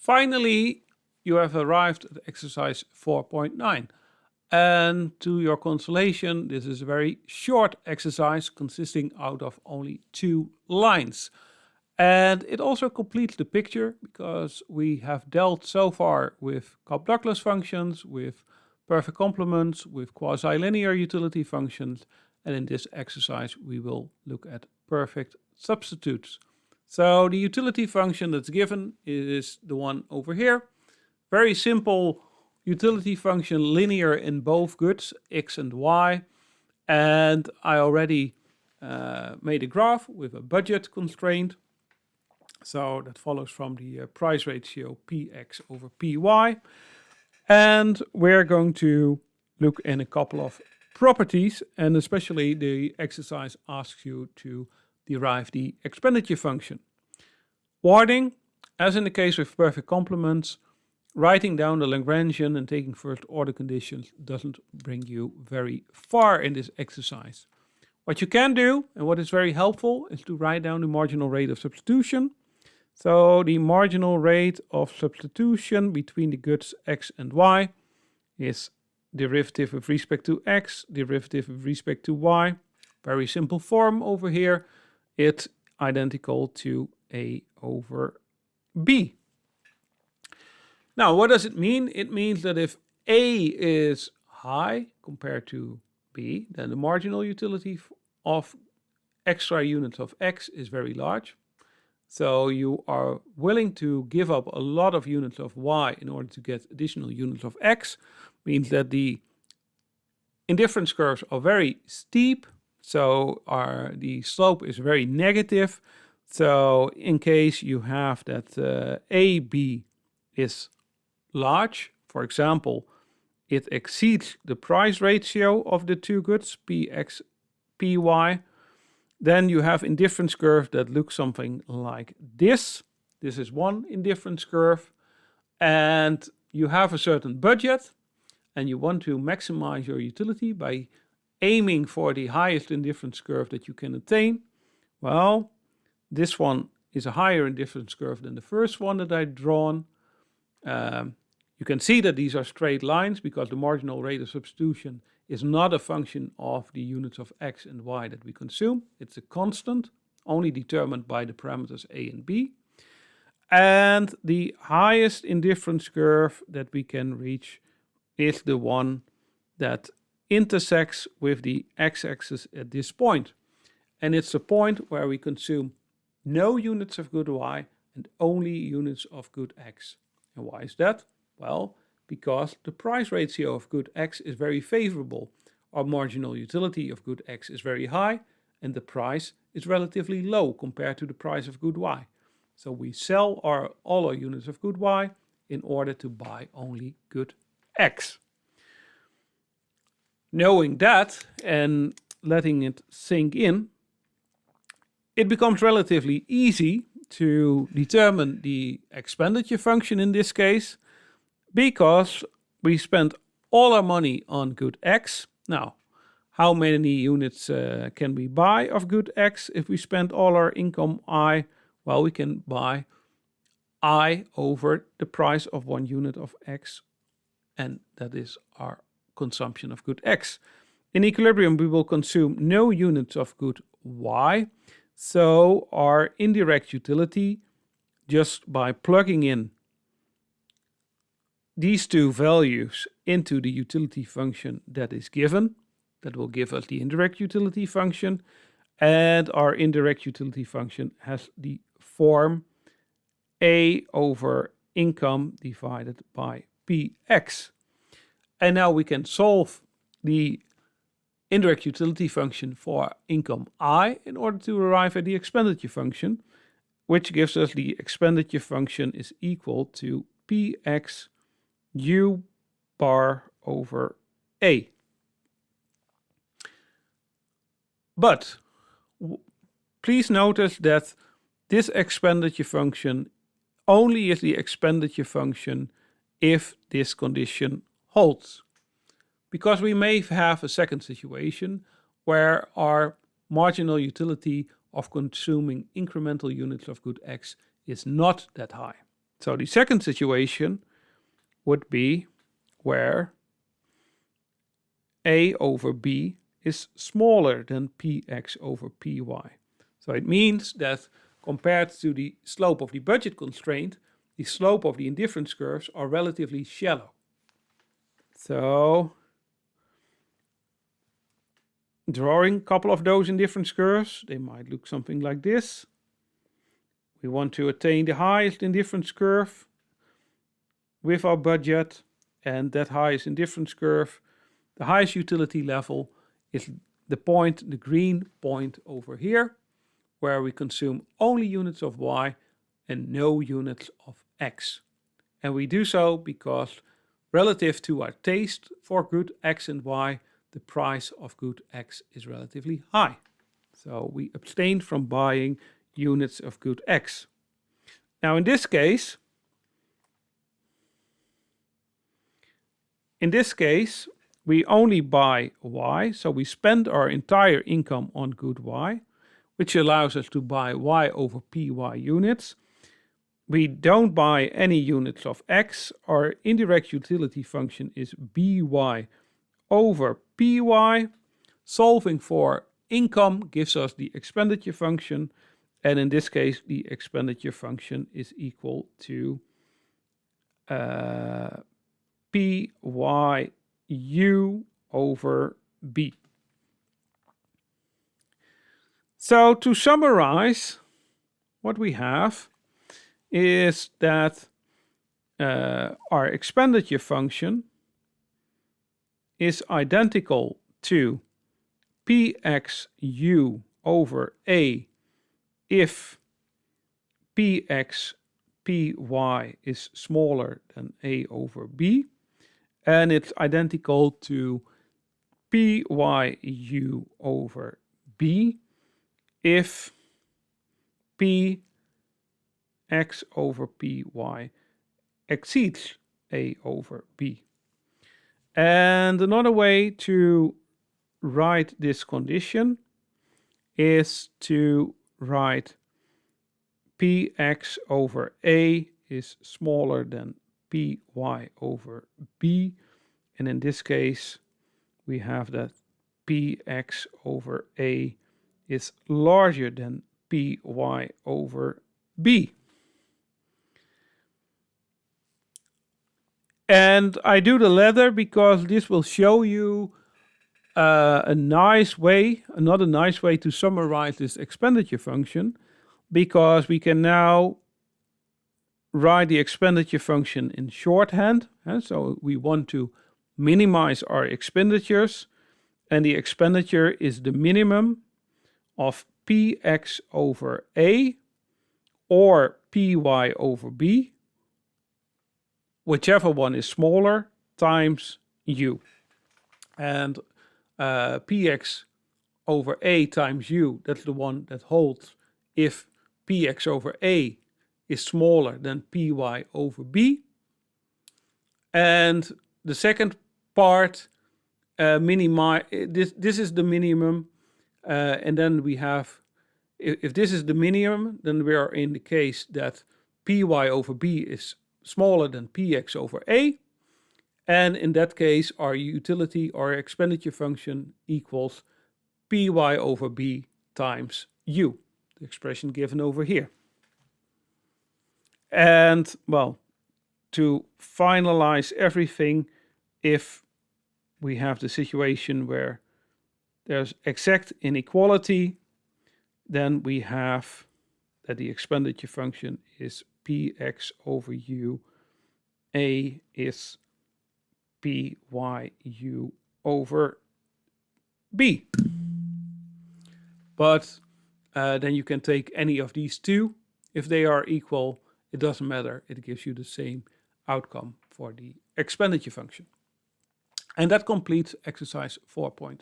Finally, you have arrived at exercise 4.9. And to your consolation, this is a very short exercise consisting out of only 2 lines. And it also completes the picture because we have dealt so far with Cobb-Douglas functions, with perfect complements, with quasi-linear utility functions, and in this exercise we will look at perfect substitutes. So the utility function that's given is the one over here. Very simple utility function, linear in both goods, x and y. And I already made a graph with a budget constraint. So that follows from the price ratio px over py. And we're going to look in a couple of properties, and especially the exercise asks you to derive the expenditure function. Wording, as in the case with perfect complements, writing down the Lagrangian and taking first order conditions doesn't bring you very far in this exercise. What you can do, and what is very helpful, is to write down the marginal rate of substitution. So the marginal rate of substitution between the goods x and y is derivative with respect to x, derivative with respect to y. Very simple form over here. It's identical to a over b. Now, what does it mean? It means that if a is high compared to b, then the marginal utility of extra units of x is very large. So you are willing to give up a lot of units of y in order to get additional units of x. Means that the indifference curves are very steep. So the slope is very negative. So in case you have that AB is large, for example, it exceeds the price ratio of the 2 goods, Px, Py, then you have indifference curve that looks something like this. This is one indifference curve, and you have a certain budget, and you want to maximize your utility by aiming for the highest indifference curve that you can attain. Well, this one is a higher indifference curve than the first one that I've drawn. You can see that these are straight lines because the marginal rate of substitution is not a function of the units of x and y that we consume. It's a constant, only determined by the parameters a and b. And the highest indifference curve that we can reach is the one that intersects with the x-axis at this point. And it's the point where we consume no units of good y and only units of good x. And why is that? Well, because the price ratio of good x is very favorable. Our marginal utility of good x is very high, and the price is relatively low compared to the price of good y. So we sell all our units of good y in order to buy only good x. Knowing that and letting it sink in, it becomes relatively easy to determine the expenditure function in this case, because we spent all our money on good x. Now, how many units can we buy of good x if we spend all our income I? Well, we can buy I over the price of 1 unit of x, and that is our consumption of good x. In equilibrium, we will consume no units of good y, so our indirect utility, just by plugging in these 2 values into the utility function that is given, that will give us the indirect utility function, and our indirect utility function has the form A over income divided by Px. And now we can solve the indirect utility function for income I in order to arrive at the expenditure function, which gives us the expenditure function is equal to Px U bar over A. But please notice that this expenditure function only is the expenditure function if this condition holds. Because we may have a second situation where our marginal utility of consuming incremental units of good x is not that high. So the second situation would be where a over b is smaller than px over py. So it means that compared to the slope of the budget constraint, the slope of the indifference curves are relatively shallow. So drawing a couple of those indifference curves, they might look something like this. We want to attain the highest indifference curve with our budget, and that highest indifference curve, the highest utility level, is the point, the green point over here, where we consume only units of y and no units of x. And we do so because relative to our taste for good x and y, the price of good x is relatively high. So we abstain from buying units of good x. Now in this case, we only buy y, so we spend our entire income on good y, which allows us to buy y over py units. We don't buy any units of x. Our indirect utility function is by over py. Solving for income gives us the expenditure function, and in this case the expenditure function is equal to pyu over b. So to summarize, what we have is that our expenditure function is identical to pxu over a if px py is smaller than a over b, and it's identical to pyu over b if p x over py exceeds a over b. And another way to write this condition is to write px over a is smaller than py over b, and in this case we have that px over a is larger than py over b. And I do the latter because this will show you another nice way to summarize this expenditure function, because we can now write the expenditure function in shorthand. So we want to minimize our expenditures, and the expenditure is the minimum of px over a or py over b, whichever one is smaller, times u. And px over a times u, that's the one that holds if px over a is smaller than py over b. And the second part, this is the minimum, and then we have, if this is the minimum, then we are in the case that py over b is smaller than px over a, and in that case our utility or expenditure function equals py over b times u, the expression given over here. And well, to finalize everything, if we have the situation where there's exact inequality, then we have that the expenditure function is px over u, a is pyu over b. But then you can take any of these two. If they are equal, it doesn't matter. It gives you the same outcome for the expenditure function. And that completes exercise 4.9.